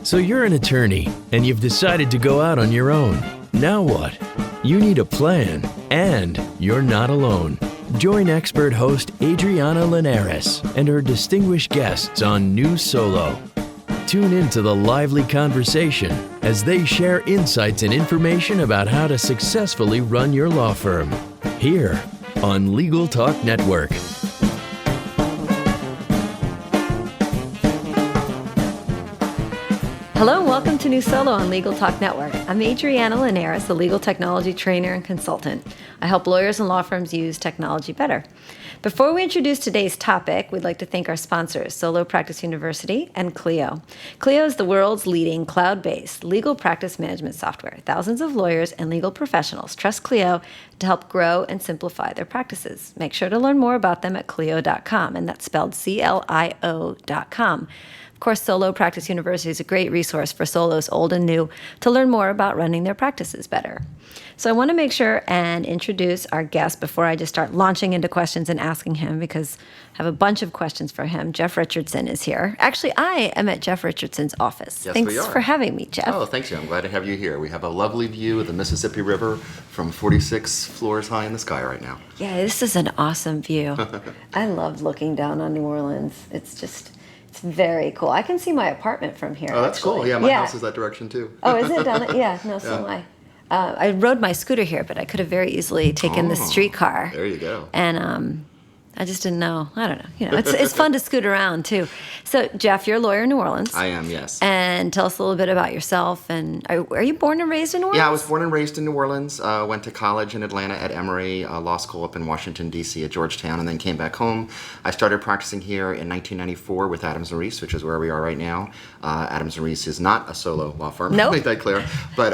So you're an attorney, and you've decided to go out on your own. Now what? You need a plan, and you're not alone. Join expert host Adriana Linares and her distinguished guests on New Solo. Tune into the lively conversation as they share insights and information about how to successfully run your law firm. Here on Legal Talk Network. Hello and welcome to New Solo on Legal Talk Network. I'm Adriana Linares, a legal technology trainer and consultant. I help lawyers and law firms use technology better. Before we introduce today's topic, we'd like to thank our sponsors, Solo Practice University and Clio. Clio is the world's leading cloud-based legal practice management software. Thousands of lawyers and legal professionals trust Clio to help grow and simplify their practices. Make sure to learn more about them at Clio.com, and that's spelled CLIO.com. Of course, Solo Practice University is a great resource for solos old and new to learn more about running their practices better. So I want to make sure and introduce our guest before I just start launching into questions and asking him, because I have a bunch of questions for him. Jeff Richardson is here. Actually, I am at Jeff Richardson's office. Yes, Thanks we are. for having me, Jeff. Oh, thanks you. I'm glad to have you here. We have a lovely view of the Mississippi River from 46 floors high in the sky right now. Yeah, this is an awesome view. I love looking down on New Orleans. It's very cool. I can see my apartment from here. Oh, that's actually. cool. Yeah, my house is that direction too. Oh, is it down there? Yeah, no, so am I. I rode my scooter here, but I could have very easily taken the streetcar. There you go. And I just didn't know. I don't know. You know, it's fun to scoot around too. So, Jeff, you're a lawyer in New Orleans. I am, yes. And tell us a little bit about yourself. And are you born and raised in New Orleans? Yeah, I was born and raised in New Orleans. Went to college in Atlanta at Emory, law school up in Washington, D.C. at Georgetown, and then came back home. I started practicing here in 1994 with Adams and Reese, which is where we are right now. Adams and Reese is not a solo law firm. Nope. Make that clear. But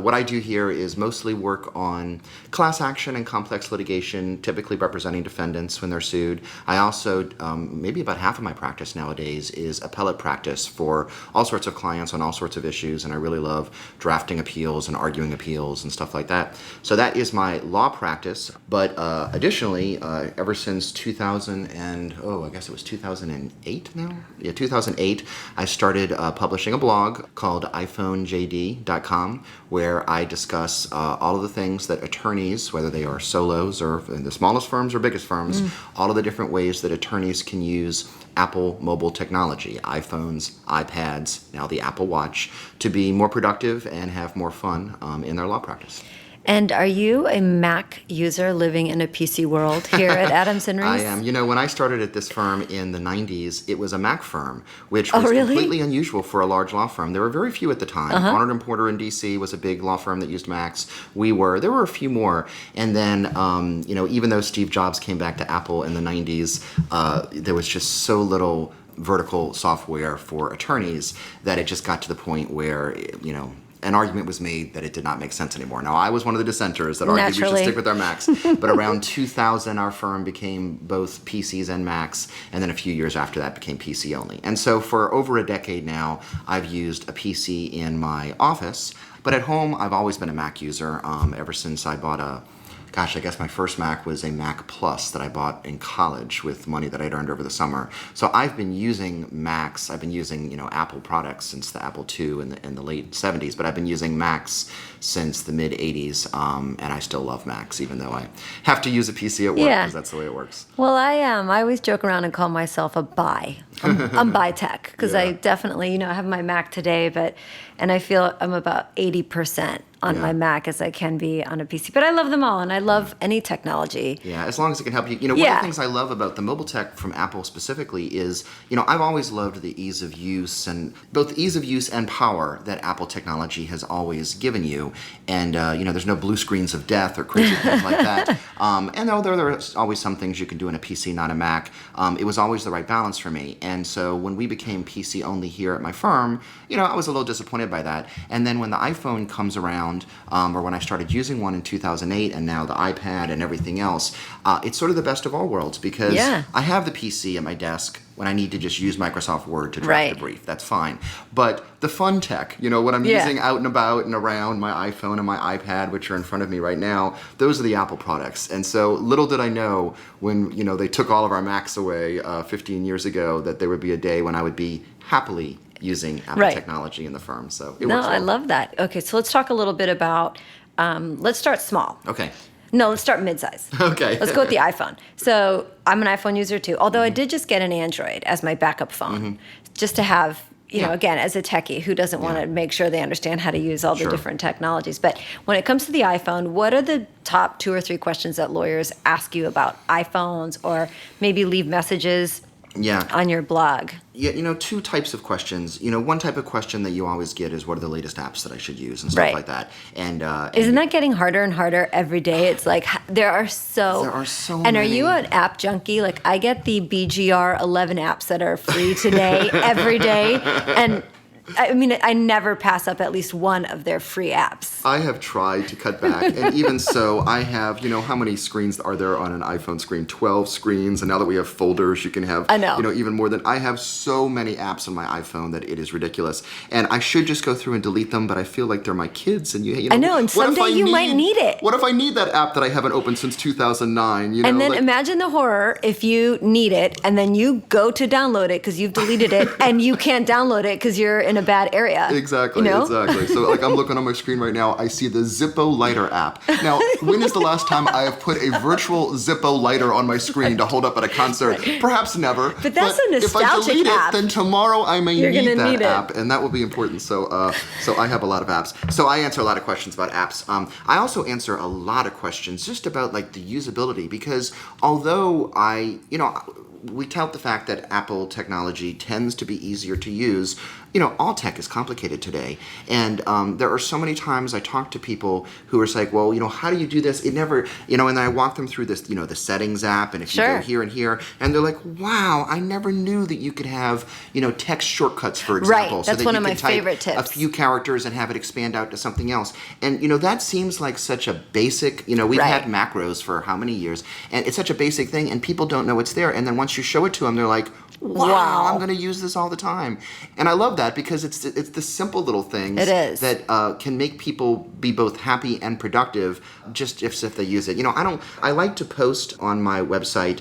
what I do here is mostly work on class action and complex litigation, typically representing defendants when they're sued. I also, maybe about half of my practice nowadays is appellate practice for all sorts of clients on all sorts of issues, and I really love drafting appeals and arguing appeals and stuff like that. So that is my law practice, but additionally, ever since 2008 now? Yeah, 2008, I started publishing a blog called iPhoneJD.com, where I discuss all of the things that attorneys, whether they are solos or in the smallest firms or biggest firms, all of the different ways that attorneys can use Apple mobile technology, iPhones, iPads, now the Apple Watch, to be more productive and have more fun in their law practice. And are you a Mac user living in a PC world here at Adams and Reese? I am. You know, when I started at this firm in the 90s, it was a Mac firm, which was really? completely unusual for a large law firm. There were very few at the time. Arnold & Porter in D.C. was a big law firm that used Macs. There were a few more. And then, even though Steve Jobs came back to Apple in the 90s, there was just so little vertical software for attorneys that it just got to the point where, an argument was made that it did not make sense anymore. Now, I was one of the dissenters that argued we should stick with our Macs. But around 2000, our firm became both PCs and Macs, and then a few years after that became PC only. And so for over a decade now, I've used a PC in my office. But at home, I've always been a Mac user ever since I bought I guess my first Mac was a Mac Plus that I bought in college with money that I'd earned over the summer. So I've been using Macs. I've been using, Apple products since the Apple II in the late 70s, but I've been using Macs since the mid 80s, and I still love Macs, even though I have to use a PC at work because that's the way it works. Well, I always joke around and call myself a buy. I'm buy tech because I definitely, I have my Mac today, and I feel I'm about 80% on my Mac as I can be on a PC. But I love them all, and I love any technology. Yeah, as long as it can help you. One of the things I love about the mobile tech from Apple specifically is, I've always loved the ease of use, and both ease of use and power that Apple technology has always given you. And, there's no blue screens of death or crazy things like that. And although there are always some things you can do in a PC, not a Mac, it was always the right balance for me. And so when we became PC only here at my firm, I was a little disappointed by that. And then when the iPhone comes around, or when I started using one in 2008, and now the iPad and everything else, it's sort of the best of all worlds because I have the PC at my desk when I need to just use Microsoft Word to draft a brief. That's fine. But the fun tech, what I'm using out and about and around, my iPhone and my iPad, which are in front of me right now, those are the Apple products. And so little did I know when, they took all of our Macs away 15 years ago that there would be a day when I would be happily using Apple Right. technology in the firm. So it No, works well. I love that. Okay, so let's talk a little bit about, let's start small. Okay. No, let's start mid-size. Okay. Let's go with the iPhone. So I'm an iPhone user too, although I did just get an Android as my backup phone, just to have, you know, Yeah. again, as a techie who doesn't want to make sure they understand how to use all the Sure. different technologies. But when it comes to the iPhone, what are the top 2 or 3 questions that lawyers ask you about iPhones, or maybe leave messages Yeah. on your blog? Yeah, 2 types of questions. One type of question that you always get is, what are the latest apps that I should use and stuff Right. like that. And Isn't that getting harder and harder every day? It's like there are so And are you many. an app junkie? Like I get the BGR 11 apps that are free today every day, and I mean I never pass up at least one of their free apps. I have tried to cut back, and even so, I have, how many screens are there on an iPhone screen? 12 screens, and now that we have folders, you can have, I know. Even more than, I have so many apps on my iPhone that it is ridiculous. And I should just go through and delete them, but I feel like they're my kids, and I know, and what if someday you might need it. What if I need that app that I haven't opened since 2009, And then imagine the horror if you need it and then you go to download it because you've deleted it and you can't download it because you're in a bad area. Exactly, You know? exactly. So like I'm looking on my screen right now, I see the Zippo lighter app. Now, when is the last time I have put a virtual Zippo lighter on my screen to hold up at a concert? Perhaps never. But that's a if I nostalgic delete app. it, then tomorrow I may You're need gonna that need it. app, and that will be important. So I have a lot of apps. So I answer a lot of questions about apps. I also answer a lot of questions just about like the usability, because although we tout the fact that Apple technology tends to be easier to use, all tech is complicated today. And there are so many times I talk to people who are like, well, how do you do this? It never, and I walk them through this, the settings app, and if you Sure. go here and here, and they're like, wow, I never knew that you could have, text shortcuts, for example. Right, so that's that one you of my can type favorite tips. a few characters and have it expand out to something else. And, that seems like such a basic, we've Right. had macros for how many years, and it's such a basic thing, and people don't know it's there. And then once you show it to them, they're like, wow, I'm going to use this all the time. And I love that, because it's the simple little things It is. that can make people be both happy and productive just if they use it. I like to post on my website,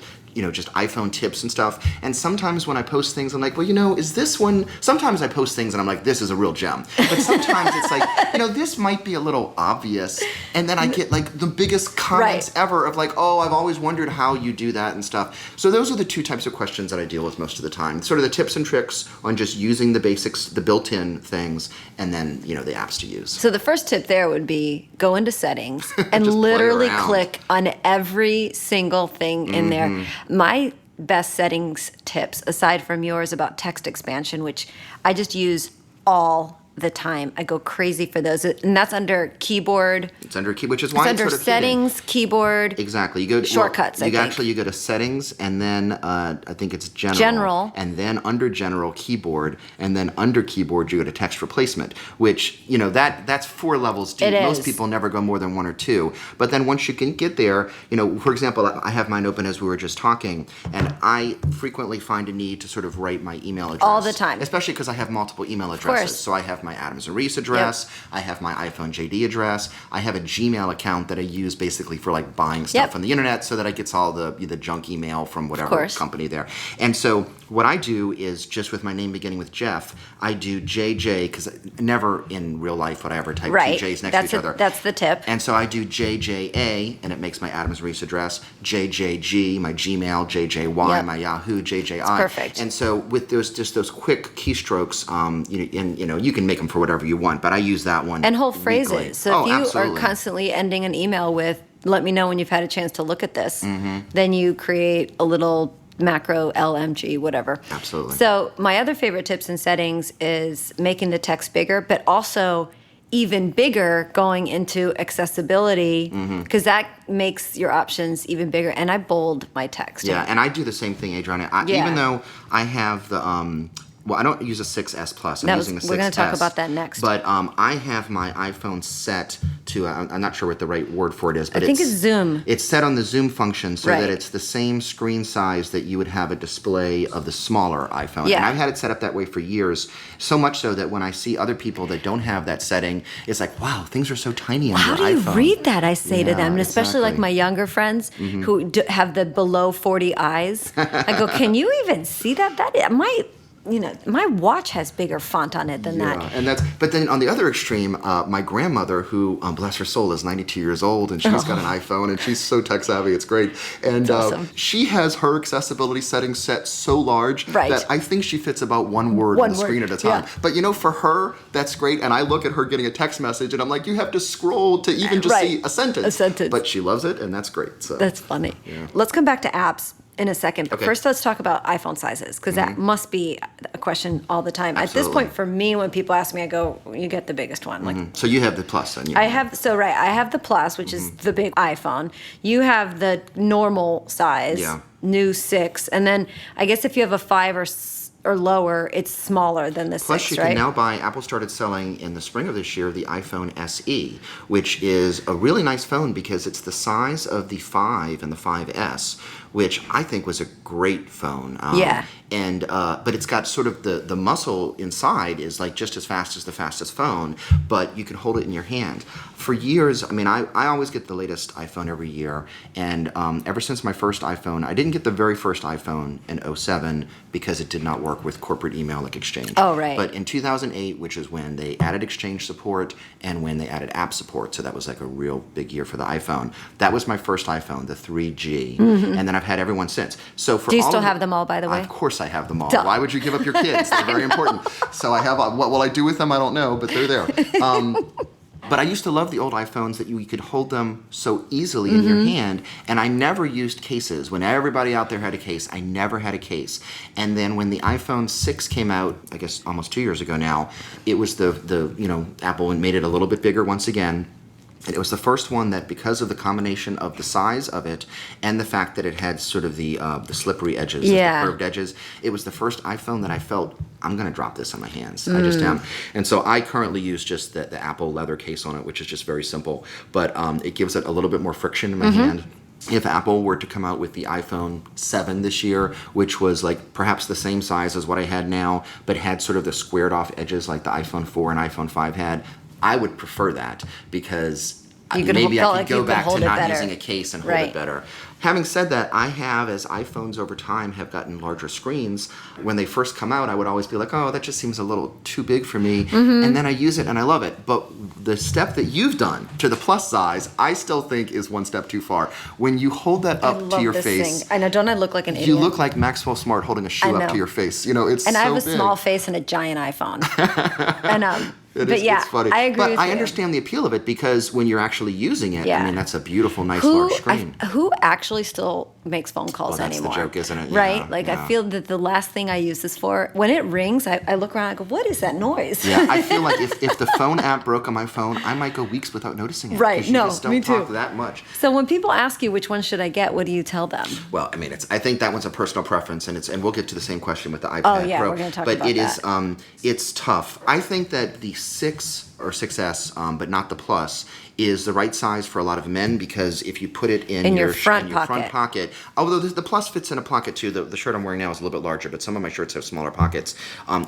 just iPhone tips and stuff. And sometimes when I post things, I'm like, well, is this one? Sometimes I post things and I'm like, this is a real gem. But sometimes it's like, this might be a little obvious. And then I get like the biggest comments Right. ever of like, oh, I've always wondered how you do that and stuff. So those are the 2 types of questions that I deal with most of the time. Sort of the tips and tricks on just using the basics, the built-in things, and then, the apps to use. So the first tip there would be go into settings and Just play literally around. click on every single thing in there. My best settings tips, aside from yours about text expansion, which I just use all the time. I go crazy for those. And that's under keyboard. It's under key, which is It's why under it's sort of hidden. settings, keyboard. Exactly. You go to Shortcuts, I You think. actually you go to settings, and then I think it's general. General. And then under general, keyboard, and then under keyboard you go to text replacement, which that's 4 levels deep. It Most is. people never go more than 1 or 2. But then once you can get there, for example, I have mine open as we were just talking, and I frequently find a need to sort of write my email address All the time. especially because I have multiple email addresses. course. So I have my Adams and Reese address. I have my iPhone JD address. I have a Gmail account that I use basically for like buying stuff Yep. on the internet, so that I gets all the junk email from whatever course. company there. And so what I do is just with my name beginning with Jeff, I do JJ, because never in real life would I ever type Right. 2 J's next That's to each other. That's the tip. And so I do JJA, and it makes my Adams Reese address, JJG, my Gmail, JJY, Yep. my Yahoo, JJI. perfect. And so with those quick keystrokes, you can make them for whatever you want, but I use that one. And whole weekly. phrases. So if you absolutely. are constantly ending an email with, let me know when you've had a chance to look at this, Mm-hmm. then you create a little macro LMG, whatever. Absolutely. So my other favorite tips and settings is making the text bigger, but also even bigger going into accessibility, Mm-hmm. because that makes your options even bigger. And I bold my text. Yeah, and I do the same thing, Adriana. Yeah. Even though I have the I don't use a 6S Plus. I'm using a 6S. We're going to talk about that next. But I have my iPhone set to, I'm not sure what the right word for it is, but I think it's zoom. It's set on the zoom function so Right. that it's the same screen size that you would have a display of the smaller iPhone. Yeah. And I've had it set up that way for years, so much so that when I see other people that don't have that setting, it's like, wow, things are so tiny on How your do you iPhone. read that? I say to Yeah, them, and especially like exactly. my younger friends who have the below 40 eyes. I go, can you even see that? That might my watch has bigger font on it than that. But then on the other extreme, my grandmother, who, bless her soul, is 92 years old, and she's got an iPhone, and she's so tech savvy, it's great. And awesome. she has her accessibility settings set so large that I think she fits about one word on the screen at a time. Yeah. But for her, that's great. And I look at her getting a text message, and I'm like, you have to scroll to even just see a sentence. But she loves it, and that's great. So that's funny. Yeah. Let's come back to apps in a second. But first, let's talk about iPhone sizes, because that must be a question all the time. Absolutely. At this point, for me, when people ask me, I go, you get the biggest one. Like, so you have the Plus, then? I have the Plus, which is the big iPhone. You have the normal size, new 6, and then I guess if you have a 5 or lower, it's smaller than the 6, Plus, you right? can now buy, Apple started selling in the spring of this year, the iPhone SE, which is a really nice phone because it's the size of the 5 and the 5S, which I think was a great phone. But it's got sort of the muscle inside is like just as fast as the fastest phone, but you can hold it in your hand. For years, I always get the latest iPhone every year, and ever since my first iPhone, I didn't get the very first iPhone in 2007 because it did not work with corporate email like Exchange. Oh, right. But in 2008, which is when they added Exchange support and when they added app support, so that was like a real big year for the iPhone. That was my first iPhone, the 3G, and then I've had every one since. So for Do you still have them all, by the way? Of course I have them all. Duh. Why would you give up your kids? They're very important. So I have, what will I do with them? I don't know, but they're there. But I used to love the old iPhones that you could hold them so easily in your hand, and I never used cases. When everybody out there had a case, I never had a case. And then when the iPhone 6 came out, I guess almost 2 years ago now, it was Apple made it a little bit bigger once again. And it was the first one that, because of the combination of the size of it and the fact that it had sort of the slippery edges, the curved edges, it was the first iPhone that I felt, I'm going to drop this on my hands. I just am. And so I currently use just the Apple leather case on it, which is just very simple. But it gives it a little bit more friction in my hand. If Apple were to come out with the iPhone 7 this year, which was like perhaps the same size as what I had now, but had sort of the squared off edges like the iPhone 4 and iPhone 5 had, I would prefer that because maybe I could go back to not using a case and hold it better. Having said that, I have, as iPhones over time have gotten larger screens, when they first come out, I would always be like, oh, that just seems a little too big for me. And then I use it and I love it. But the step that you've done to the Plus size, I still think is one step too far. When you hold that up to your face. I know, don't I look like an idiot? You look like Maxwell Smart holding a shoe up to your face. It's and so I have a big. small face and a giant iPhone. It's funny. I agree with you. I understand the appeal of it because when you're actually using it, that's a beautiful, nice, large screen. Who actually still makes phone calls anymore? That's the joke, isn't it? Right? Yeah, I feel that the last thing I use this for, when it rings, I look around and I go, what is that noise? Yeah, I feel like if the phone app broke on my phone, I might go weeks without noticing it. Right, you just don't talk that much. So when people ask you which one should I get, what do you tell them? Well, I think that one's a personal preference, and we'll get to the same question with the iPad Pro. Oh yeah, we're going to talk about that. But it's tough. I think that the 6 or 6S, but not the Plus, is the right size for a lot of men because if you put it in your front pocket, although the Plus fits in a pocket too. The shirt I'm wearing now is a little bit larger, but some of my shirts have smaller pockets.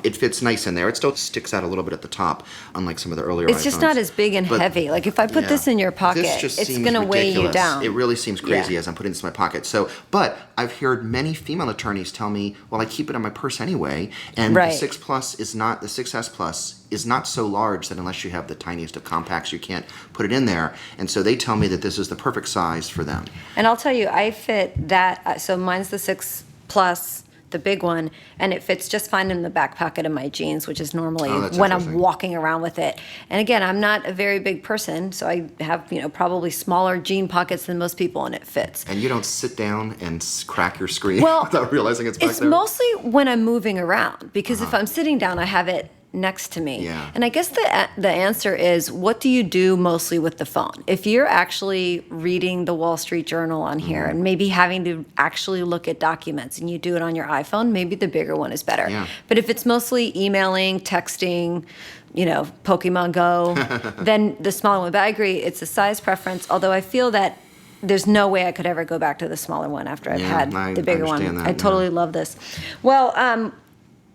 It fits nice in there. It still sticks out a little bit at the top, unlike some of the earlier It's iPhones. just not as big and heavy. Like if I put this in your pocket, it's going to weigh you down. It really seems crazy as I'm putting this in my pocket. So, but I've heard many female attorneys tell me, well, I keep it in my purse anyway, and the 6 Plus is not, the 6S Plus is not so large that unless you have the tiniest of compacts, you can't put it in there. And so they tell me that this is the perfect size for them. And I'll tell you, I fit that. So mine's the 6 Plus, the big one, and it fits just fine in the back pocket of my jeans, which is normally when I'm walking around with it. And again, I'm not a very big person, so I have probably smaller jean pockets than most people, and it fits. And you don't sit down and crack your screen without realizing it's back there? It's mostly when I'm moving around, because if I'm sitting down, I have it next to me. Yeah. And I guess the answer is, what do you do mostly with the phone? If you're actually reading the Wall Street Journal on here and maybe having to actually look at documents and you do it on your iPhone, maybe the bigger one is better. Yeah. But if it's mostly emailing, texting, Pokemon Go, then the smaller one. But I agree, it's a size preference, although I feel that there's no way I could ever go back to the smaller one after I've had the bigger one. I totally love this. Well,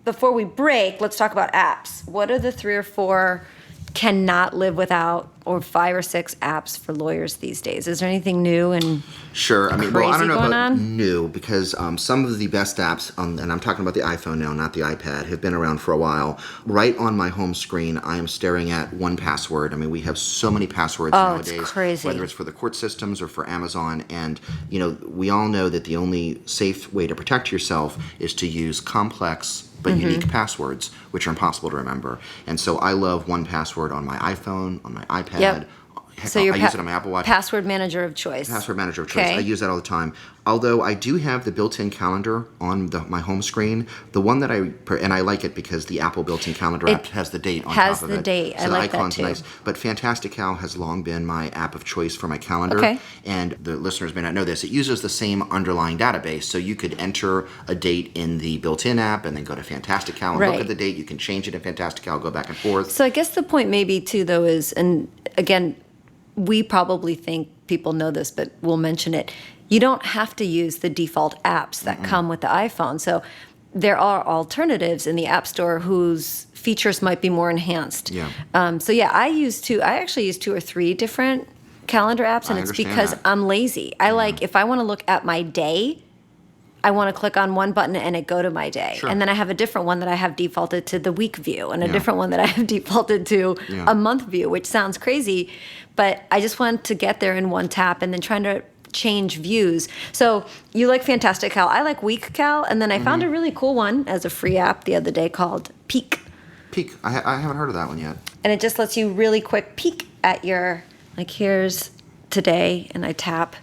before we break, let's talk about apps. What are the 3 or 4 cannot live without, or 5 or 6 apps for lawyers these days? Is there anything new? Sure. I mean, crazy I don't know going about on? new because some of the best apps, and I'm talking about the iPhone now, not the iPad, have been around for a while. Right on my home screen, I am staring at 1Password. I mean, we have so many passwords nowadays. It's crazy. Whether it's for the court systems or for Amazon. And, we all know that the only safe way to protect yourself is to use complex but unique passwords, which are impossible to remember. And so I love 1Password on my iPhone, on my iPad. Yep. Heck, So I your use it on my Apple Watch. password manager of choice. Password manager of choice. Okay. I use that all the time. Although I do have the built-in calendar on my home screen. The one that and I like it because the Apple built-in calendar app has the date on top of it. Has the date. So I the like that icon's too. nice. But Fantastical has long been my app of choice for my calendar. Okay. And the listeners may not know this. It uses the same underlying database. So you could enter a date in the built-in app and then go to Fantastical and look Right. at the date. You can change it in Fantastical, go back and forth. So I guess the point maybe too though is, and again, we probably think people know this, but we'll mention it. You don't have to use the default apps that come with the iPhone. So there are alternatives in the App Store whose features might be more enhanced. Yeah. I actually use 2 or 3 different calendar apps, and I it's understand because that. I'm lazy. I like, if I want to look at my day, I want to click on one button and it go to my day. Sure. And then I have a different one that I have defaulted to the week view and a Yeah. different one that I have defaulted to Yeah. a month view, which sounds crazy, but I just want to get there in one tap and then trying to change views. So you like Fantastical. I like WeekCal, and then I found a really cool one as a free app the other day called Peek. Peek. I haven't heard of that one yet. And it just lets you really quick peek at your, like, here's today, and I tap.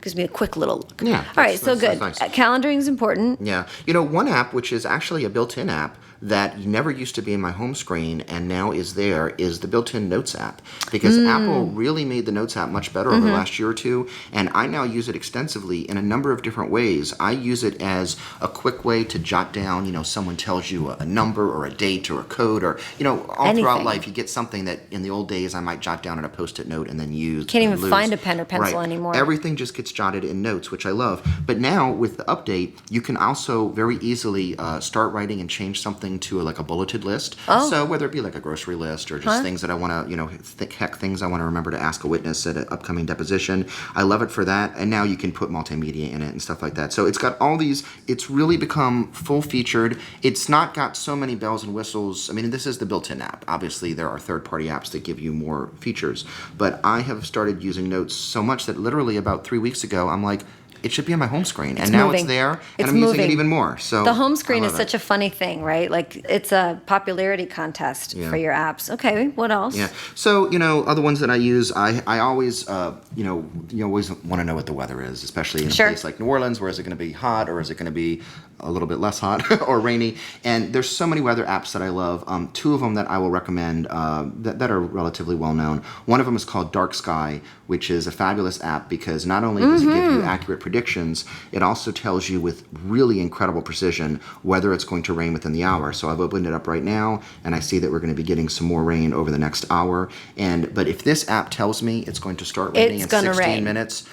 Gives me a quick little look. Yeah, All right, so that's good. nice. Calendaring is important. Yeah. One app which is actually a built-in app that never used to be in my home screen and now is there is the built-in Notes app. Because Apple really made the Notes app much better over the last year or two, and I now use it extensively in a number of different ways. I use it as a quick way to jot down, someone tells you a number or a date or a code or, all Anything. throughout life you get something that in the old days I might jot down in a Post-it note and then use. Can't and even lose. find a pen or pencil Right. anymore. Everything just gets jotted in Notes, which I love. But now with the update, you can also very easily start writing and change something to like a bulleted list. Oh. So whether it be like a grocery list or just things that I want to, things I want to remember to ask a witness at an upcoming deposition. I love it for that. And now you can put multimedia in it and stuff like that. So it's got all these, it's really become full featured. It's not got so many bells and whistles. I mean, this is the built-in app. Obviously, there are third-party apps that give you more features. But I have started using Notes so much that literally about 3 weeks ago, I'm like, it should be on my home screen. And now it's moving. there, and It's I'm using it moving. even more. So The home screen I is love such it. a funny thing, right? Like, it's a popularity contest Yeah. for your apps. Okay, what else? Yeah. So, other ones that I use, I always, you always want to know what the weather is, especially in a Sure. place like New Orleans, where is it going to be hot or is it going to be a little bit less hot or rainy? And there's so many weather apps that I love. 2 of them that I will recommend that are relatively well known. One of them is called Dark Sky, which is a fabulous app because not only does it give you accurate predictions, it also tells you with really incredible precision whether it's going to rain within the hour. So I've opened it up right now, and I see that we're going to be getting some more rain over the next hour. But if this app tells me it's going to start raining It's in gonna 16 rain. minutes,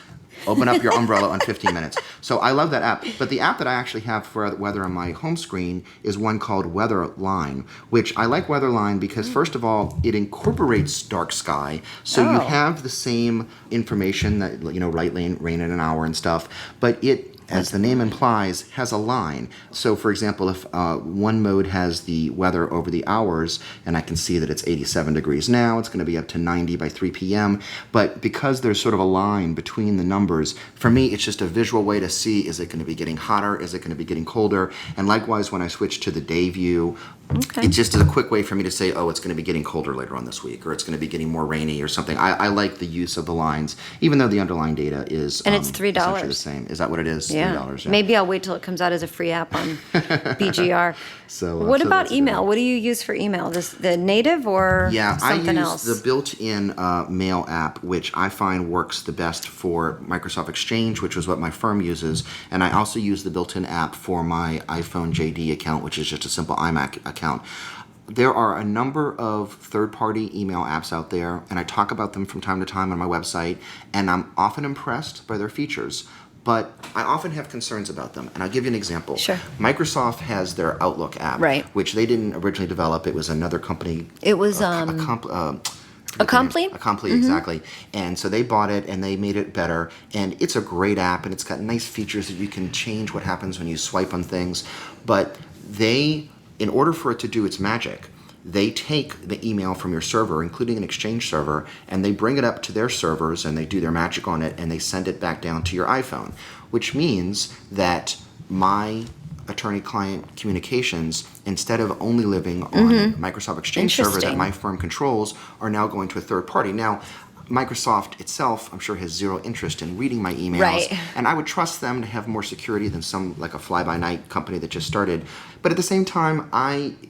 open up your umbrella on 15 minutes. So I love that app. But the app that I actually have for weather on my home screen is one called Weatherline, which I like Weatherline because, first of all, it incorporates Dark Sky. So you Oh. have the same information that, right, rain in an hour and stuff, but it, as the name implies, has a line. So, for example, if one mode has the weather over the hours, and I can see that it's 87 degrees now, it's going to be up to 90 by 3 p.m., but because there's sort of a line between the numbers, for me, it's just a visual way to see, is it going to be getting hotter, is it going to be getting colder? And likewise, when I switch to the day view, Okay. it just is a quick way for me to say, oh, it's going to be getting colder later on this week, or it's going to be getting more rainy or something. I like the use of the lines, even though the underlying data is And it's $3. essentially the same. Is that what it is? Yeah. $3, yeah. Maybe I'll wait till it comes out as a free app on BGR. So, what so about that's a good email? one. What do you use for email? The native or Yeah, something I use else? the built-in mail app, which I find works the best for Microsoft Exchange, which is what my firm uses. And I also use the built-in app for my iPhone JD account, which is just a simple iMac account. There are a number of third-party email apps out there, and I talk about them from time to time on my website, and I'm often impressed by their features. But I often have concerns about them, and I'll give you an example. Sure. Microsoft has their Outlook app, Right. which they didn't originally develop. It was another company. It was, Accompli? Accompli, exactly. And so they bought it and they made it better. And it's a great app and it's got nice features that you can change what happens when you swipe on things. But in order for it to do its magic, they take the email from your server, including an Exchange server, and they bring it up to their servers and they do their magic on it and they send it back down to your iPhone, which means that my attorney-client communications, instead of only living on Microsoft Exchange server that my firm controls, are now going to a third party. Now, Microsoft itself, I'm sure, has zero interest in reading my emails, right. And I would trust them to have more security than some, like a fly-by-night company that just started. But at the same time,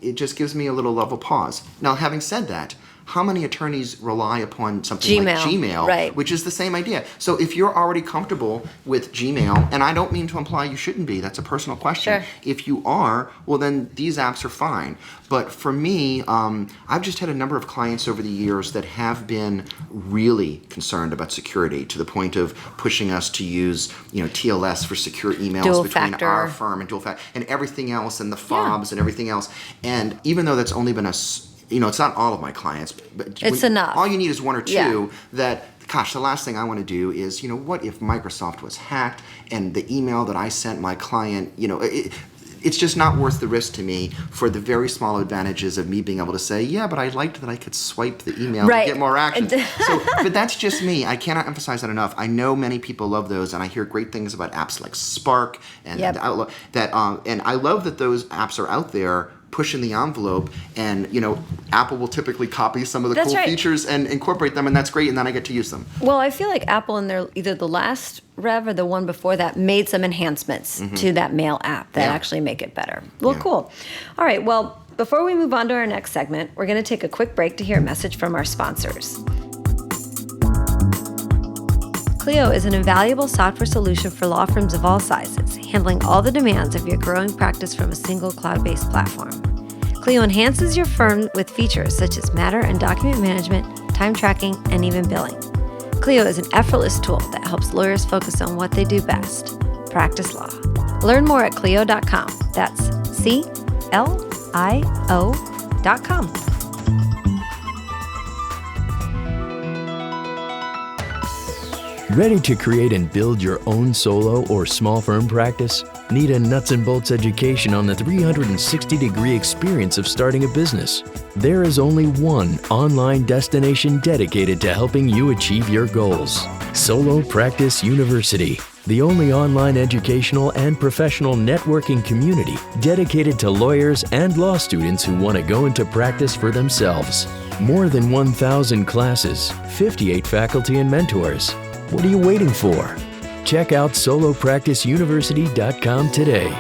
it just gives me a little level pause. Now, having said that, how many attorneys rely upon something like Gmail, right. which is the same idea? So if you're already comfortable with Gmail, and I don't mean to imply you shouldn't be, that's a personal question. Sure. If you are, well then these apps are fine. But for me, I've just had a number of clients over the years that have been really concerned about security to the point of pushing us to use, TLS for secure emails dual between factor. our firm and dual factor and everything else and the fobs and everything else. And even though that's only been it's not all of my clients, but it's enough. All you need is one or two that, gosh, the last thing I want to do is, what if Microsoft was hacked and the email that I sent my client, it's just not worth the risk to me for the very small advantages of me being able to say, yeah, but I liked that I could swipe the email right. to get more action. But that's just me. I cannot emphasize that enough. I know many people love those, and I hear great things about apps like Spark and Outlook. And I love that those apps are out there pushing the envelope, and Apple will typically copy some of the cool features and incorporate them, and that's great, and then I get to use them. Well, I feel like Apple in their either the last rev or the one before that made some enhancements to that mail app that actually make it better. Well, cool. All right, well, before we move on to our next segment, we're going to take a quick break to hear a message from our sponsors. Clio is an invaluable software solution for law firms of all sizes, handling all the demands of your growing practice from a single cloud-based platform. Clio enhances your firm with features such as matter and document management, time tracking, and even billing. Clio is an effortless tool that helps lawyers focus on what they do best, practice law. Learn more at Clio.com. That's CLIO.com. Ready to create and build your own solo or small firm practice? Need a nuts and bolts education on the 360-degree experience of starting a business? There is only one online destination dedicated to helping you achieve your goals. Solo Practice University, the only online educational and professional networking community dedicated to lawyers and law students who want to go into practice for themselves. More than 1,000 classes, 58 faculty and mentors. What are you waiting for? Check out solopracticeuniversity.com today.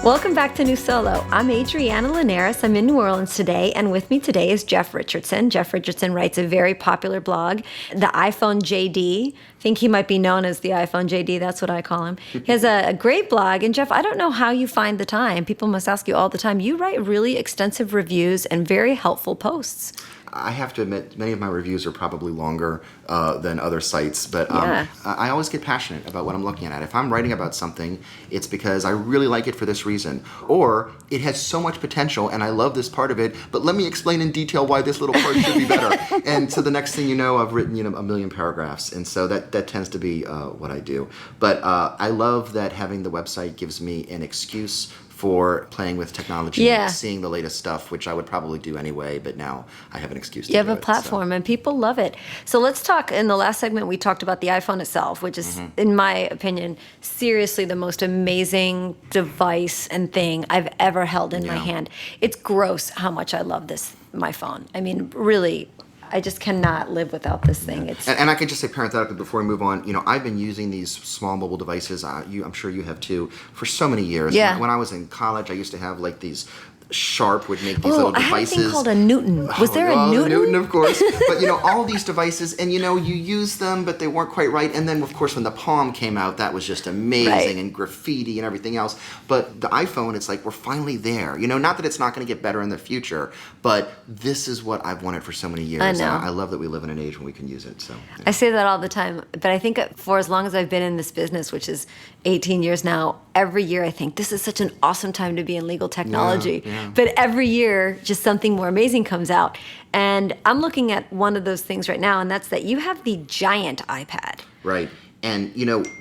Welcome back to New Solo. I'm Adriana Linares. I'm in New Orleans today, and with me today is Jeff Richardson. Jeff Richardson writes a very popular blog, The iPhone JD. I think he might be known as the iPhone JD. That's what I call him. He has a great blog. And Jeff, I don't know how you find the time. People must ask you all the time. You write really extensive reviews and very helpful posts. I have to admit, many of my reviews are probably longer than other sites, but I always get passionate about what I'm looking at. If I'm writing about something, it's because I really like it for this reason, or it has so much potential and I love this part of it, but let me explain in detail why this little part should be better. And so the next thing you know, I've written a million paragraphs, and so that tends to be what I do. But I love that having the website gives me an excuse for playing with technology and seeing the latest stuff, which I would probably do anyway, but now I have an excuse to do it. You have a platform, and people love it. So let's talk, in the last segment, we talked about the iPhone itself, which is, in my opinion, seriously the most amazing device and thing I've ever held in my hand. It's gross how much I love my phone. I mean, really, I just cannot live without this thing. And I can just say parenthetically before we move on, I've been using these small mobile devices, I'm sure you have too, for so many years. Yeah. When I was in college, I used to have like these Sharp would make these little I have a devices. thing called a Newton. Was there a Newton? The Newton, of course. But, all these devices, and, you use them, but they weren't quite right. And then, of course, when the Palm came out, that was just amazing, Right. and graffiti and everything else. But the iPhone, it's like, we're finally there. Not that it's not going to get better in the future, but this is what I've wanted for so many years. I know. And I love that we live in an age when we can use it. So yeah. I say that all the time, but I think for as long as I've been in this business, which is 18 years now, every year I think this is such an awesome time to be in legal technology. Yeah. But every year, just something more amazing comes out. And I'm looking at one of those things right now, and that's that you have the giant iPad. Right. And,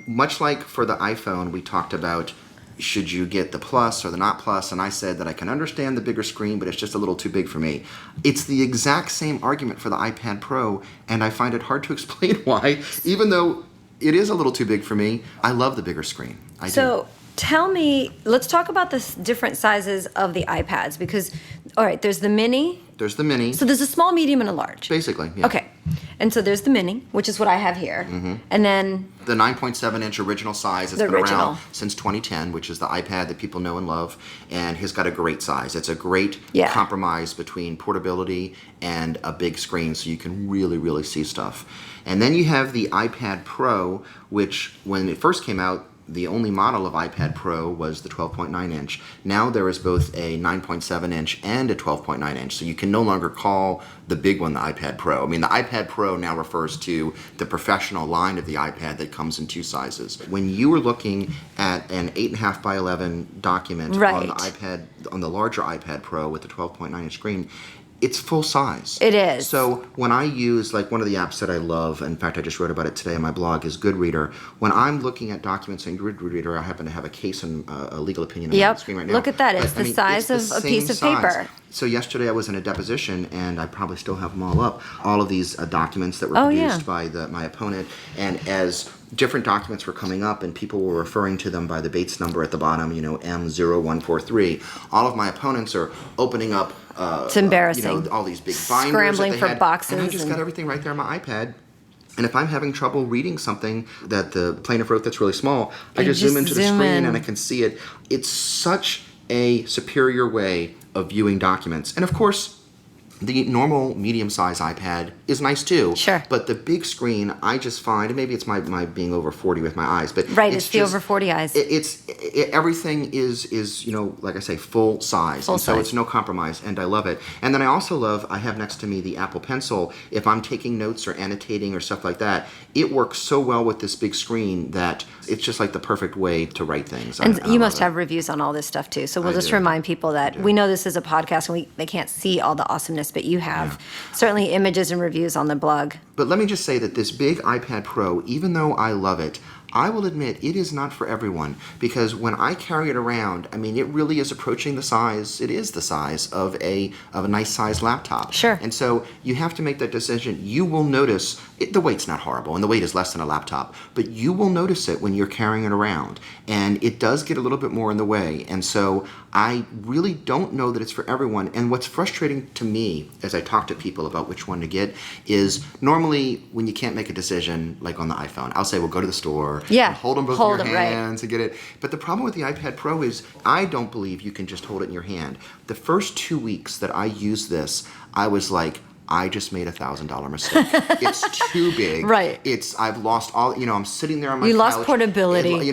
much like for the iPhone, we talked about should you get the Plus or the not Plus, and I said that I can understand the bigger screen, but it's just a little too big for me. It's the exact same argument for the iPad Pro, and I find it hard to explain why, even though it is a little too big for me. I love the bigger screen. I do. Tell me, let's talk about the different sizes of the iPads because, all right, there's the mini. There's the mini. So there's a small, medium, and a large. Basically, yeah. Okay. And so there's the mini, which is what I have here. Mm-hmm. And then the 9.7-inch original size. It's the been original. around since 2010, which is the iPad that people know and love, and has got a great size. It's a great compromise between portability and a big screen, so you can really, really see stuff. And then you have the iPad Pro, which when it first came out, the only model of iPad Pro was the 12.9 inch. Now there is both a 9.7 inch and a 12.9 inch, so you can no longer call the big one the iPad Pro. I mean, the iPad Pro now refers to the professional line of the iPad that comes in two sizes. When you were looking at an 8.5 by 11 document on the iPad, on the larger iPad Pro with the 12.9 inch screen, it's full size. It is. So when I use, like one of the apps that I love, in fact I just wrote about it today on my blog, is Goodreader. When I'm looking at documents in Goodreader, I happen to have a case and a legal opinion on the screen right now. Look at that. It's the size of a piece of paper. So yesterday I was in a deposition, and I probably still have them all up. All of these documents that were produced by my opponent, and as different documents were coming up and people were referring to them by the Bates number at the bottom, M0143, all of my opponents are opening up it's embarrassing. All these big binders scrambling that they for had, boxes. and I just got everything right there on my iPad. And if I'm having trouble reading something that the plaintiff wrote that's really small, I just zoom into the screen and I can see it. It's such a superior way of viewing documents. And of course, the normal medium-sized iPad is nice too. Sure. But the big screen, I just find, and maybe it's my being over 40 with my eyes, but it's the over 40 eyes. Everything is like I say, full size. So it's no compromise, and I love it. And then I also I have next to me the Apple Pencil. If I'm taking notes or annotating or stuff like that, it works so well with this big screen that it's just like the perfect way to write things. And you must have reviews on all this stuff too. So we'll just remind people that we know this is a podcast and they can't see all the awesomeness, but you have certainly images and reviews on the blog. But let me just say that this big iPad Pro, even though I love it, I will admit it is not for everyone, because when I carry it around, I mean, it really is approaching the size. It is the size of a nice size laptop. Sure. And so you have to make that decision. You will notice the weight's not horrible, and the weight is less than a laptop, but you will notice it when you're carrying it around, and it does get a little bit more in the way. And so I really don't know that it's for everyone. And what's frustrating to me as I talk to people about which one to get is normally when you can't make a decision, like on the iPhone, I'll say, well, go to the store. Yeah, hold them both in your hands and get it. But the problem with the iPad Pro is I don't believe you can just hold it in your hand. The first 2 weeks that I used this, I was like, I just made $1,000 mistake. It's too big. Right. I've lost all, I'm sitting there on my couch. You lost portability.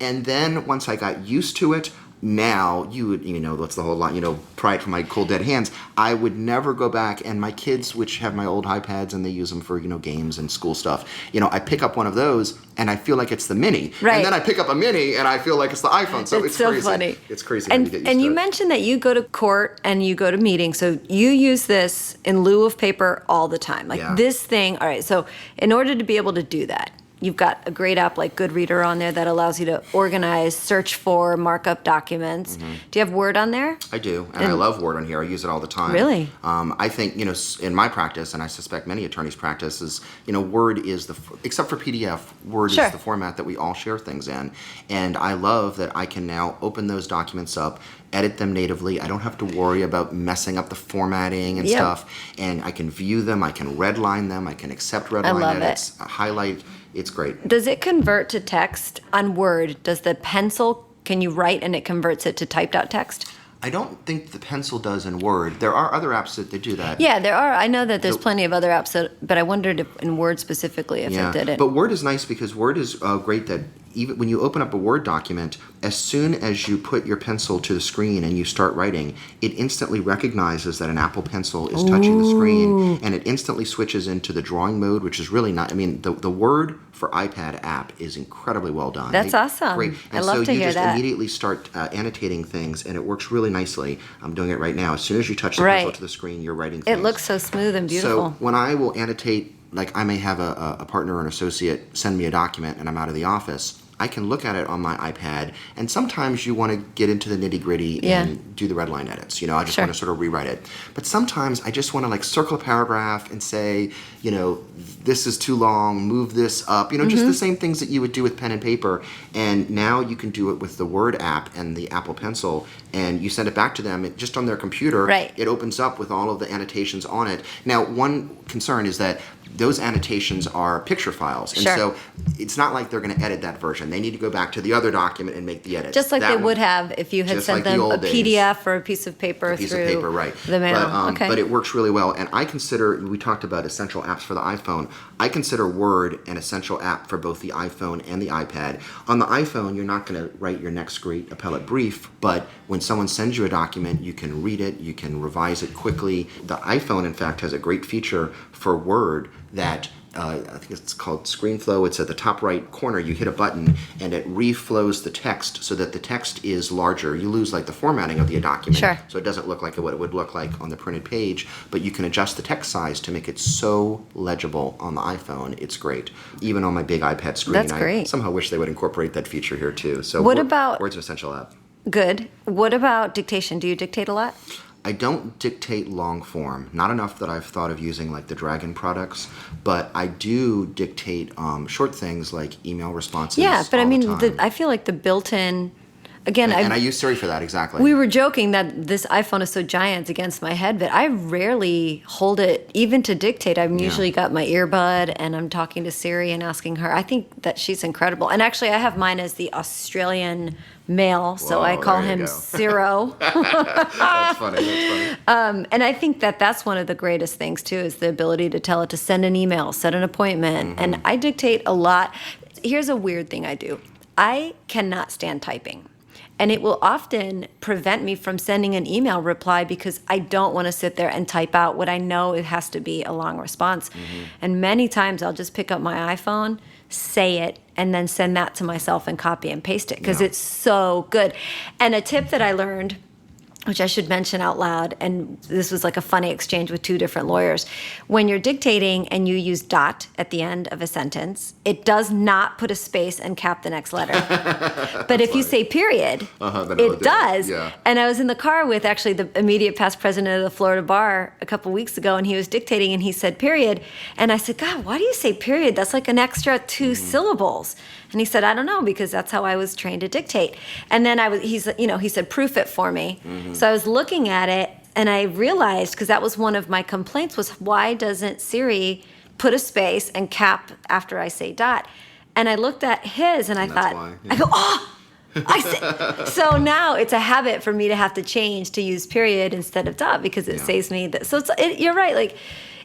And then once I got used to it, now you would, what's the whole line, pry it from my cold dead hands. I would never go back, and my kids, which have my old iPads and they use them for, games and school stuff, I pick up one of those and I feel like it's the mini. Right. And then I pick up a mini and I feel like it's the iPhone. So it's so crazy. Funny. It's crazy. And you mentioned that you go to court and you go to meetings, so you use this in lieu of paper all the time. This thing, all right, so in order to be able to do that, you've got a great app like Goodreader on there that allows you to organize, search for, mark up documents. Mm-hmm. Do you have Word on there? I do, and I love Word on here. I use it all the time. Really? I think, in my practice, and I suspect many attorneys' practice, is, Word is except for PDF, Word is the format that we all share things in. And I love that I can now open those documents up, edit them natively. I don't have to worry about messing up the formatting and stuff. And I can view them, I can redline them, I can accept redline edits, highlight. It's great. Does it convert to text on Word? Does the pencil, can you write and it converts it to typed out text? I don't think the pencil does in Word. There are other apps that do that. Yeah, there are. I know that there's plenty of other apps, but I wondered if in Word specifically if it did it. But Word is nice because Word is great that even when you open up a Word document, as soon as you put your pencil to the screen and you start writing, it instantly recognizes that an Apple Pencil is touching the screen, and it instantly switches into the drawing mode, which is really not. I mean, the Word for iPad app is incredibly well done. That's awesome. Great. I love to hear that. So you just immediately start annotating things, and it works really nicely. I'm doing it right now. As soon as you touch the pencil to the screen, you're writing things. It looks so smooth and beautiful. So when I will annotate, like I may have a partner or an associate send me a document and I'm out of the office, I can look at it on my iPad, and sometimes you want to get into the nitty-gritty and do the red line edits. I just want to sort of rewrite it. But sometimes I just want to like circle a paragraph and say, this is too long, move this up, just the same things that you would do with pen and paper. And now you can do it with the Word app and the Apple Pencil, and you send it back to them just on their computer. Right. It opens up with all of the annotations on it. Now, one concern is that those annotations are picture files. And so it's not like they're going to edit that version. They need to go back to the other document and make the edits. Just like they would have if you had sent them a PDF or a piece of paper the mail. But it works really well. And we talked about essential apps for the iPhone. I consider Word an essential app for both the iPhone and the iPad. On the iPhone, you're not going to write your next great appellate brief, but when someone sends you a document, you can read it, you can revise it quickly. The iPhone, in fact, has a great feature for Word that I think it's called ScreenFlow. It's at the top right corner. You hit a button and it reflows the text so that the text is larger. You lose like the formatting of the document, so it doesn't look like what it would look like on the printed page, but you can adjust the text size to make it so legible on the iPhone. It's great. Even on my big iPad screen, I somehow wish they would incorporate that feature here too. So Word's an essential app. Good. What about dictation? Do you dictate a lot? I don't dictate long form, not enough that I've thought of using like the Dragon products, but I do dictate short things like email responses. Yeah, but I mean, I feel like the built-in, again, and I use Siri for that, exactly. We were joking that this iPhone is so giant against my head, but I rarely hold it even to dictate. I've usually got my earbud and I'm talking to Siri and asking her. I think that she's incredible. And actually, I have mine as the Australian male, so I call him Ciro. That's funny. And I think that that's one of the greatest things too, is the ability to tell it to send an email, set an appointment, and I dictate a lot. Here's a weird thing I do. I cannot stand typing. And it will often prevent me from sending an email reply because I don't want to sit there and type out what I know it has to be a long response. And many times I'll just pick up my iPhone, say it, and then send that to myself and copy and paste it because it's so good. And a tip that I learned, which I should mention out loud, and this was like a funny exchange with two different lawyers. When you're dictating and you use dot at the end of a sentence, it does not put a space and cap the next letter. But if you say period, it does. Yeah. And I was in the car with actually the immediate past president of the Florida Bar a couple weeks ago, and he was dictating and he said period. And I said, God, why do you say period? That's like an extra 2 syllables. And he said, I don't know, because that's how I was trained to dictate. And then he said, proof it for me. So I was looking at it, and I realized, because that was one of my complaints, was why doesn't Siri put a space and cap after I say dot? And I looked at his, and I thought, I go, oh! So now it's a habit for me to have to change to use period instead of dot because it saves me. So you're right, like,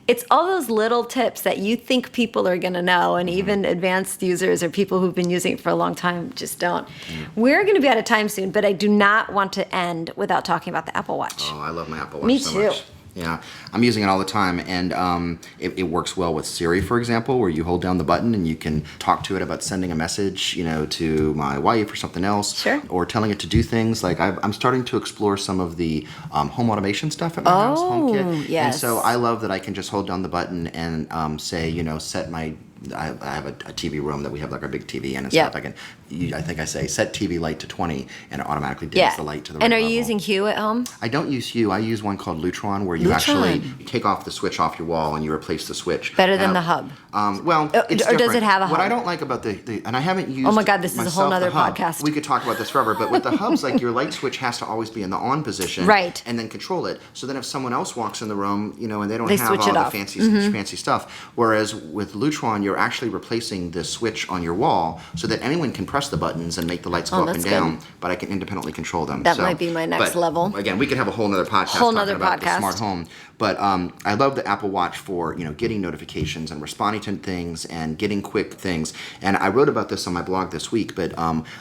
it's all those little tips that you think people are going to know, and even advanced users or people who've been using it for a long time just don't. We're going to be out of time soon, but I do not want to end without talking about the Apple Watch. Oh, I love my Apple Watch Me so too. much. Yeah, I'm using it all the time, and it works well with Siri, for example, where you hold down the button and you can talk to it about sending a message, to my wife or something else, or telling it to do things. Like I'm starting to explore some of the home automation stuff at my house, HomeKit. Yes. And so I love that I can just hold down the button and say, set my. I have a TV room that we have like our big TV in and stuff. I think I say set TV light to 20 and it automatically dims the light to the right And are level. You using Hue at home? I don't use Hue. I use one called Lutron where you actually take off the switch off your wall and you replace the switch. Better than the hub. It's or different. does it have a hub? What I don't like about the and I haven't used. Oh my God, this is a whole nother hub. podcast. We could talk about this forever, but with the hubs, like your light switch has to always be in the on position, right? And then control it. So then if someone else walks in the room, and they don't have all the fancy stuff. Whereas with Lutron, they're actually replacing the switch on your wall so that anyone can press the buttons and make the lights go up and down, but I can independently control them. That might be my next level. Again, we could have a whole nother podcast talking about the smart home. But I love the Apple Watch for getting notifications and responding to things and getting quick things. And I wrote about this on my blog this week, but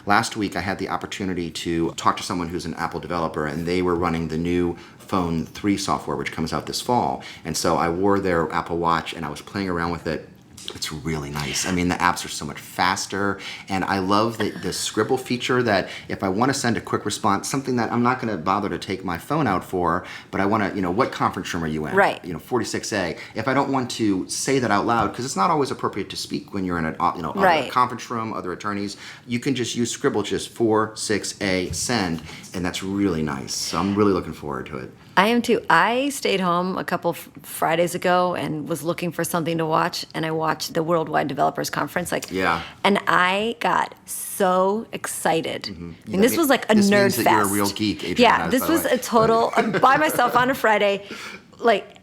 last week I had the opportunity to talk to someone who's an Apple developer, and they were running the new Phone 3 software, which comes out this fall. And so I wore their Apple Watch and I was playing around with it. It's really nice. I mean, the apps are so much faster, and I love the scribble feature that if I want to send a quick response, something that I'm not going to bother to take my phone out for, but I want to, what conference room are you in? Right. 46A. If I don't want to say that out loud, because it's not always appropriate to speak when you're in a right. other conference room, other attorneys, you can just use Scribble, just 46A send, and that's really nice. So I'm really looking forward to it. I am too. I stayed home a couple Fridays ago and was looking for something to watch, and I watched the Worldwide Developers Conference. And I got so excited. Mm-hmm. I mean, this was like a this nerd means fest. That you're a real geek, Adriana. Yeah, this was a total by myself on a Friday,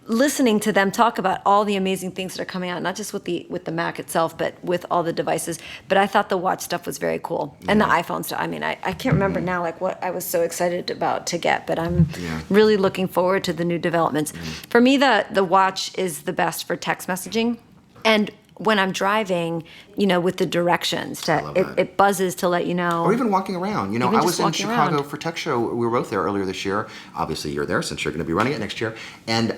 listening to them talk about all the amazing things that are coming out, not just with the Mac itself, but with all the devices. But I thought the watch stuff was very cool, and the iPhone stuff. I mean, I can't remember now what I was so excited about to get, but I'm really looking forward to the new developments. For me, the watch is the best for text messaging, and when I'm driving, with the directions, it buzzes to let you know. Or even walking around. I was in Chicago for Tech Show. We were both there earlier this year. Obviously, you're there since you're going to be running it next year. And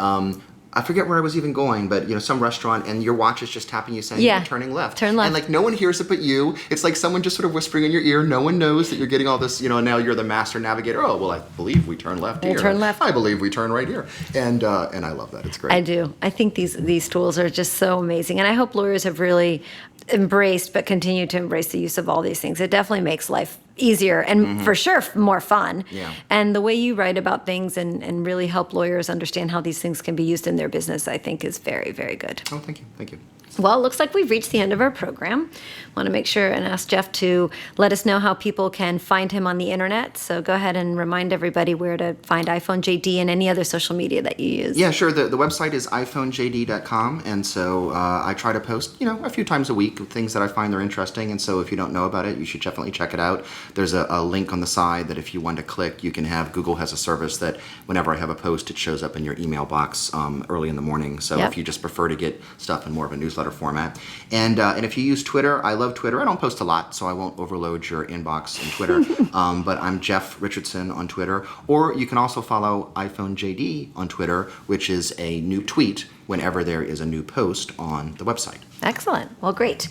I forget where I was even going, but some restaurant, and your watch is just tapping you saying, you're turning left. Turn left. And no one hears it but you. It's like someone just sort of whispering in your ear. No one knows that you're getting all this, and now you're the master navigator. Oh, well, I believe we turn left here. Turn left. I believe we turn right here. And I love that. It's great. I do. I think these tools are just so amazing. And I hope lawyers have really embraced, but continue to embrace the use of all these things. It definitely makes life easier and for sure more fun. Yeah. And the way you write about things and really help lawyers understand how these things can be used in their business, I think is very, very good. Oh, thank you. Thank you. Well, it looks like we've reached the end of our program. Want to make sure and ask Jeff to let us know how people can find him on the internet. So go ahead and remind everybody where to find iPhone JD and any other social media that you use. Yeah, sure. The website is iPhoneJD.com, and so I try to post, a few times a week things that I find are interesting. And so if you don't know about it, you should definitely check it out. There's a link on the side that if you want to click, you can have. Google has a service that whenever I have a post, it shows up in your email box early in the morning. So if you just prefer to get stuff in more of a newsletter format. And if you use Twitter, I love Twitter. I don't post a lot, so I won't overload your inbox in Twitter. But I'm Jeff Richardson on Twitter. Or you can also follow iPhone JD on Twitter, which is a new tweet whenever there is a new post on the website. Excellent. Well, great.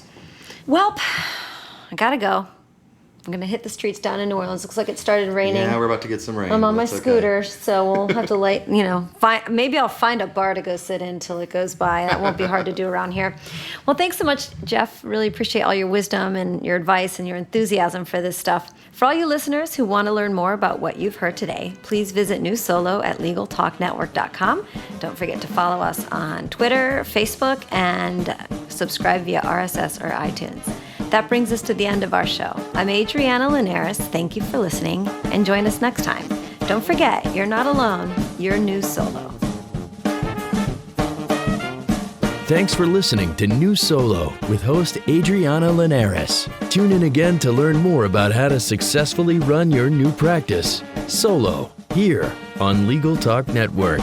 Well, I gotta go. I'm going to hit the streets down in New Orleans. Looks like it started raining. Yeah, we're about to get some rain. I'm on my scooter, so we'll have to maybe I'll find a bar to go sit in until it goes by. That won't be hard to do around here. Well, thanks so much, Jeff. Really appreciate all your wisdom and your advice and your enthusiasm for this stuff. For all you listeners who want to learn more about what you've heard today, please visit New Solo at LegalTalkNetwork.com. Don't forget to follow us on Twitter, Facebook, and subscribe via RSS or iTunes. That brings us to the end of our show. I'm Adriana Linares. Thank you for listening, and join us next time. Don't forget, you're not alone. You're New Solo. Thanks for listening to New Solo with host Adriana Linares. Tune in again to learn more about how to successfully run your new practice. Solo, here on Legal Talk Network.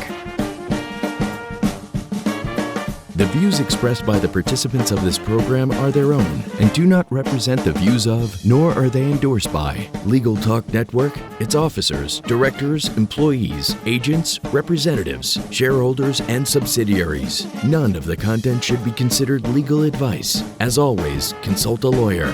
The views expressed by the participants of this program are their own and do not represent the views of, nor are they endorsed by, Legal Talk Network, its officers, directors, employees, agents, representatives, shareholders, and subsidiaries. None of the content should be considered legal advice. As always, consult a lawyer.